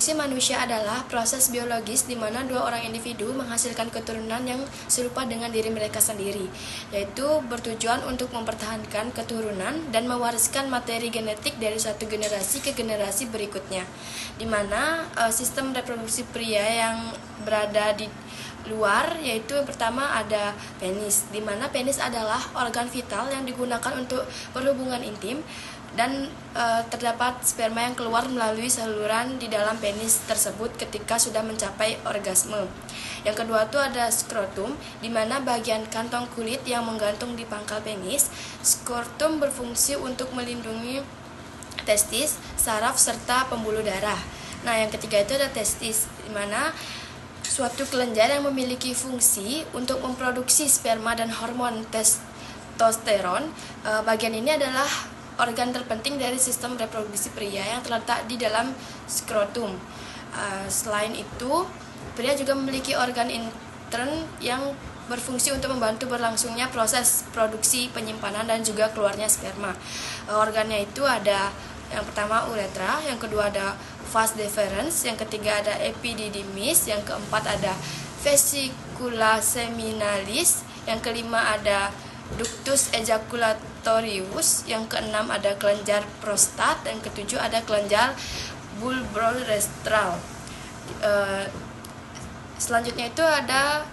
Reproduksi manusia adalah proses biologis di mana dua orang individu menghasilkan keturunan yang serupa dengan diri mereka sendiri, yaitu bertujuan untuk mempertahankan keturunan dan mewariskan materi genetik dari satu generasi ke generasi berikutnya. Di mana sistem reproduksi pria yang berada di luar, yaitu yang pertama ada penis, di mana penis adalah organ vital yang digunakan untuk berhubungan intim dan terdapat sperma yang keluar melalui saluran di dalam penis tersebut ketika sudah mencapai orgasme. Yang kedua itu ada skrotum, di mana bagian kantong kulit yang menggantung di pangkal penis. Skrotum berfungsi untuk melindungi testis, saraf, serta pembuluh darah. Nah, yang ketiga itu ada testis, di mana suatu kelenjar yang memiliki fungsi untuk memproduksi sperma dan hormon testosteron. Bagian ini adalah organ terpenting dari sistem reproduksi pria yang terletak di dalam skrotum. Selain itu, pria juga memiliki organ intern yang berfungsi untuk membantu berlangsungnya proses produksi, penyimpanan, dan juga keluarnya sperma. Organnya itu ada yang pertama uretra, yang kedua ada vas deferens, yang ketiga ada epididymis, yang keempat ada vesicula seminalis, yang kelima ada ductus ejaculatorius, yang keenam ada kelenjar prostat, dan ketujuh ada kelenjar bulbourestral. Selanjutnya itu ada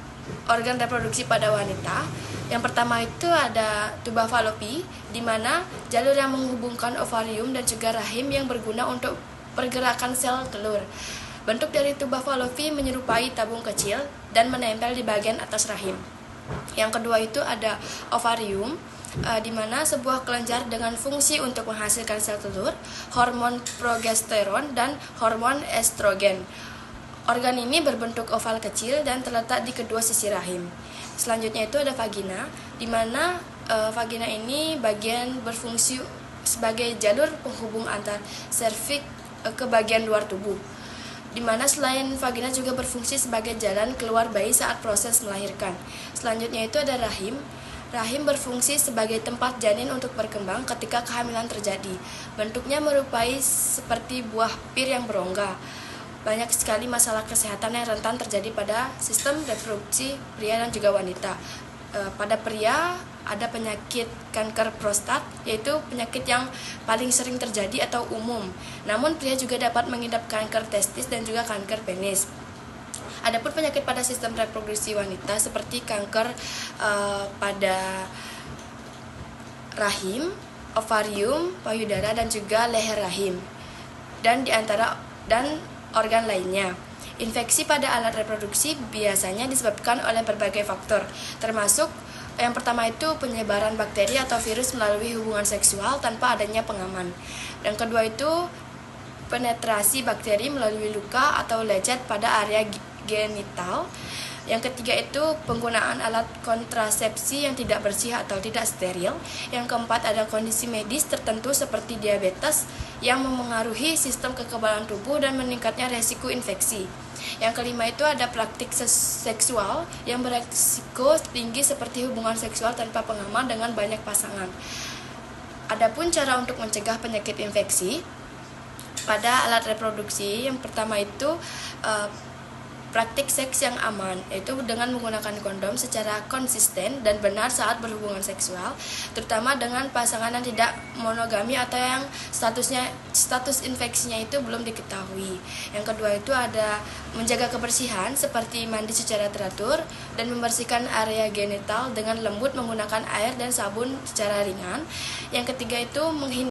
organ reproduksi pada wanita. Yang pertama itu ada tuba falopi, di mana jalur yang menghubungkan ovarium dan juga rahim yang berguna untuk pergerakan sel telur. Bentuk dari tuba falopi menyerupai tabung kecil dan menempel di bagian atas rahim. Yang kedua itu ada ovarium, di mana sebuah kelenjar dengan fungsi untuk menghasilkan sel telur, hormon progesteron, dan hormon estrogen. Organ ini berbentuk oval kecil dan terletak di kedua sisi rahim. Selanjutnya itu ada vagina, di mana vagina ini bagian berfungsi sebagai jalur penghubung antar serviks ke bagian luar tubuh, di mana selain vagina juga berfungsi sebagai jalan keluar bayi saat proses melahirkan. Selanjutnya itu ada rahim. Rahim berfungsi sebagai tempat janin untuk berkembang ketika kehamilan terjadi. Bentuknya menyerupai seperti buah pir yang berongga. Banyak sekali masalah kesehatan yang rentan terjadi pada sistem reproduksi pria dan juga wanita. Pada pria ada penyakit kanker prostat, yaitu penyakit yang paling sering terjadi atau umum. Namun pria juga dapat mengidap kanker testis dan juga kanker penis. Adapun penyakit pada sistem reproduksi wanita seperti kanker pada rahim, ovarium, payudara, dan juga leher rahim, dan organ lainnya. Infeksi pada alat reproduksi biasanya disebabkan oleh berbagai faktor, termasuk yang pertama itu penyebaran bakteri atau virus melalui hubungan seksual tanpa adanya pengaman. Yang kedua itu penetrasi bakteri melalui luka atau lecet pada area genital. Yang ketiga itu penggunaan alat kontrasepsi yang tidak bersih atau tidak steril. Yang keempat ada kondisi medis tertentu seperti diabetes yang memengaruhi sistem kekebalan tubuh dan meningkatnya resiko infeksi. Yang kelima itu ada praktik seksual yang beresiko tinggi seperti hubungan seksual tanpa pengaman dengan banyak pasangan. Adapun cara untuk mencegah penyakit infeksi pada alat reproduksi, yang pertama itu praktik seks yang aman, yaitu dengan menggunakan kondom secara konsisten dan benar saat berhubungan seksual, terutama dengan pasangan yang tidak monogami atau yang status infeksinya itu belum diketahui. Yang kedua itu ada menjaga kebersihan seperti mandi secara teratur dan membersihkan area genital dengan lembut menggunakan air dan sabun secara ringan. Yang ketiga itu menghindari